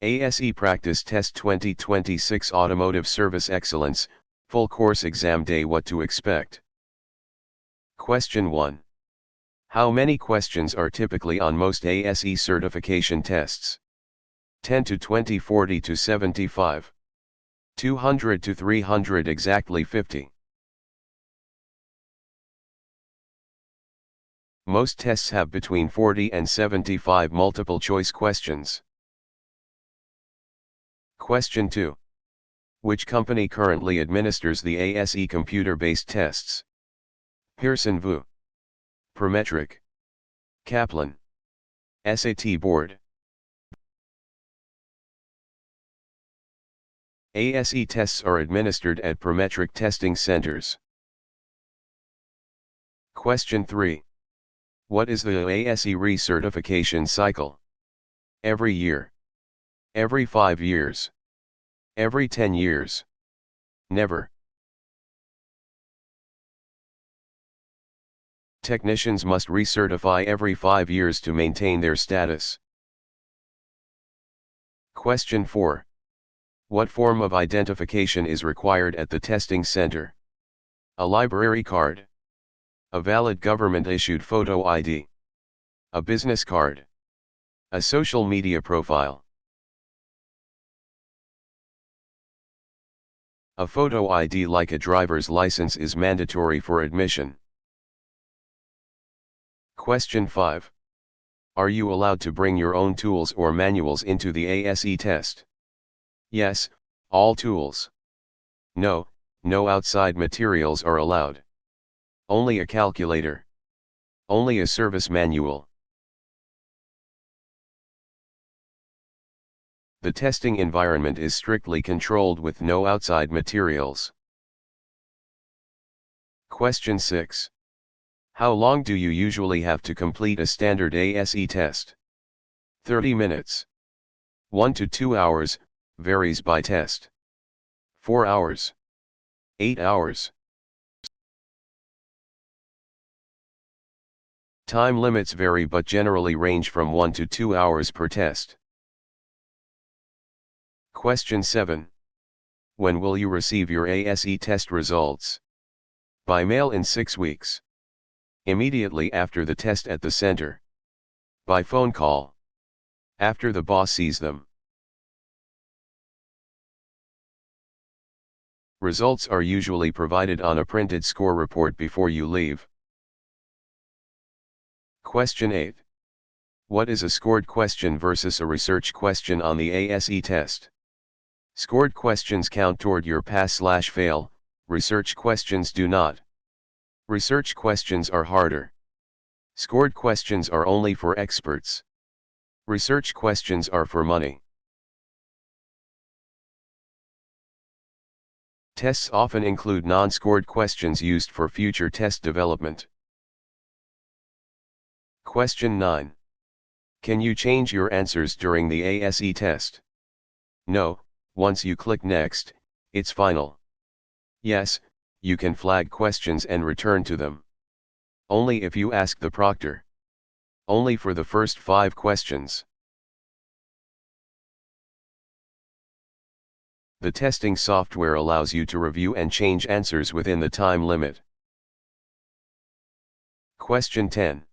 ASE Practice Test 2026 Automotive Service Excellence, Full Course Exam Day. What to expect? Question 1. How many questions are typically on most ASE certification tests? 10 to 20, 40 to 75. 200 to 300, exactly 50. Most tests have between 40 and 75 multiple choice questions. Question 2. Which company currently administers the ASE computer-based tests? Pearson VUE, Prometric, Kaplan, SAT Board. ASE tests are administered at Prometric testing centers. Question 3. What is the ASE recertification cycle? Every year. Every 5 years. Every 10 years. Never. Technicians must recertify every 5 years to maintain their status. Question 4. What form of identification is required at the testing center? A library card. A valid government-issued photo ID. A business card. A social media profile. A photo ID like a driver's license is mandatory for admission. Question 5. Are you allowed to bring your own tools or manuals into the ASE test? Yes, all tools. No, no outside materials are allowed. Only a calculator. Only a service manual. The testing environment is strictly controlled with no outside materials. Question 6. How long do you usually have to complete a standard ASE test? 30 minutes. 1 to 2 hours, varies by test. 4 hours. 8 hours. Time limits vary but generally range from 1 to 2 hours per test. Question 7. When will you receive your ASE test results? By mail in 6 weeks. Immediately after the test at the center. By phone call. After the boss sees them. Results are usually provided on a printed score report before you leave. Question 8. What is a scored question versus a research question on the ASE test? Scored questions count toward your pass/fail, research questions do not. Research questions are harder. Scored questions are only for experts. Research questions are for money. Tests often include non-scored questions used for future test development. Question 9. Can you change your answers during the ASE test? No, once you click Next, it's final. Yes, you can flag questions and return to them. Only if you ask the proctor. Only for the first 5 questions. The testing software allows you to review and change answers within the time limit. Question 10.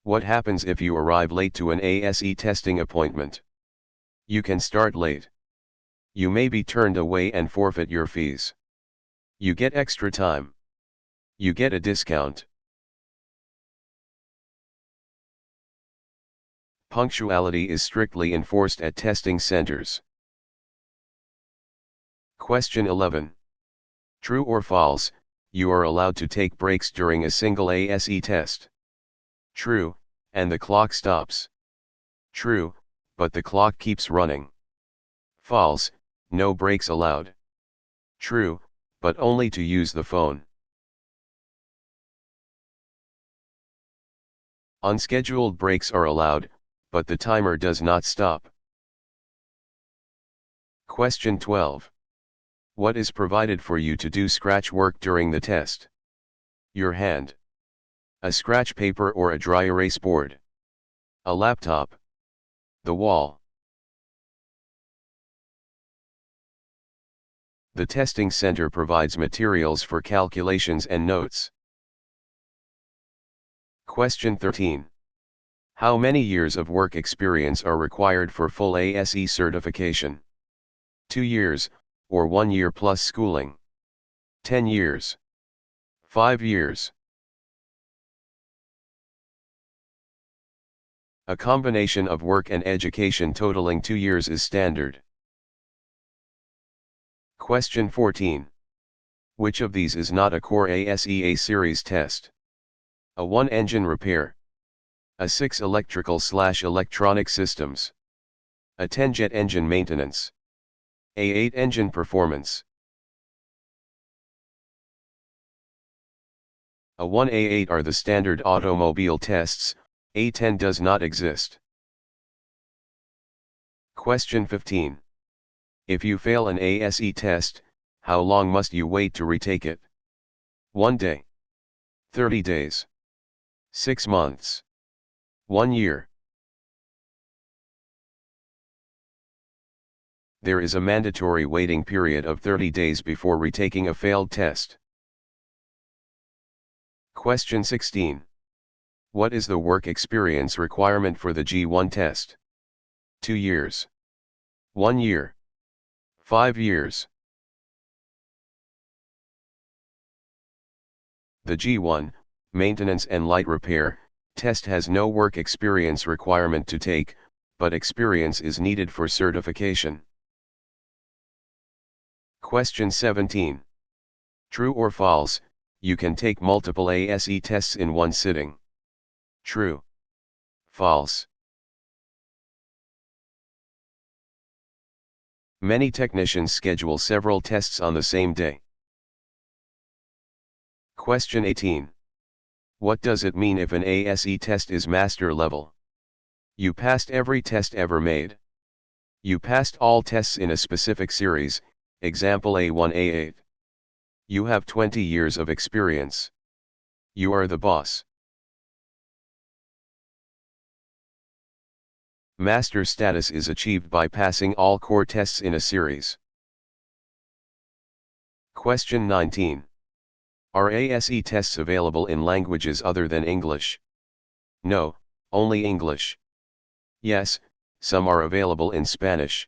What happens if you arrive late to an ASE testing appointment? You can start late. You may be turned away and forfeit your fees. You get extra time. You get a discount. Punctuality is strictly enforced at testing centers. Question 11. True or false, you are allowed to take breaks during a single ASE test? True, and the clock stops. True, but the clock keeps running. False, no breaks allowed. True, but only to use the phone. Unscheduled breaks are allowed, but the timer does not stop. Question 12. What is provided for you to do scratch work during the test? Your hand. A scratch paper or a dry erase board. A laptop. The wall. The testing center provides materials for calculations and notes. Question 13. How many years of work experience are required for full ASE certification? 2 years, or 1 year plus schooling. 10 years. 5 years. A combination of work and education totaling 2 years is standard. Question 14. Which of these is not a core ASE A-series test? A1 engine repair. A6 electrical/electronic systems. A10 jet engine maintenance. A8 engine performance. A1 A8 are the standard automobile tests, A10 does not exist. Question 15. If you fail an ASE test, how long must you wait to retake it? 1 day. 30 days. 6 months. 1 year. There is a mandatory waiting period of 30 days before retaking a failed test. Question 16. What is the work experience requirement for the G1 test? 2 years. 1 year. 5 years. The G1, Maintenance and Light Repair, test has no work experience requirement to take, but experience is needed for certification. Question 17. True or false, you can take multiple ASE tests in one sitting? True. False. Many technicians schedule several tests on the same day. Question 18. What does it mean if an ASE test is master level? You passed every test ever made. You passed all tests in a specific series, example A1 A8. You have 20 years of experience. You are the boss. Master status is achieved by passing all core tests in a series. Question 19. Are ASE tests available in languages other than English? No, only English. Yes, some are available in Spanish.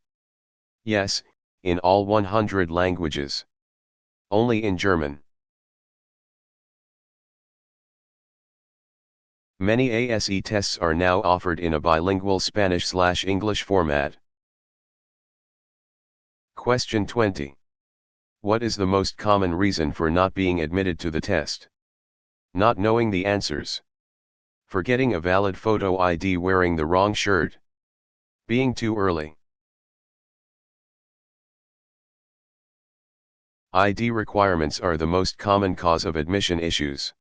Yes, in all 100 languages. Only in German. Many ASE tests are now offered in a bilingual Spanish/English format. Question 20. What is the most common reason for not being admitted to the test? Not knowing the answers. Forgetting a valid photo ID, wearing the wrong shirt. Being too early. ID requirements are the most common cause of admission issues.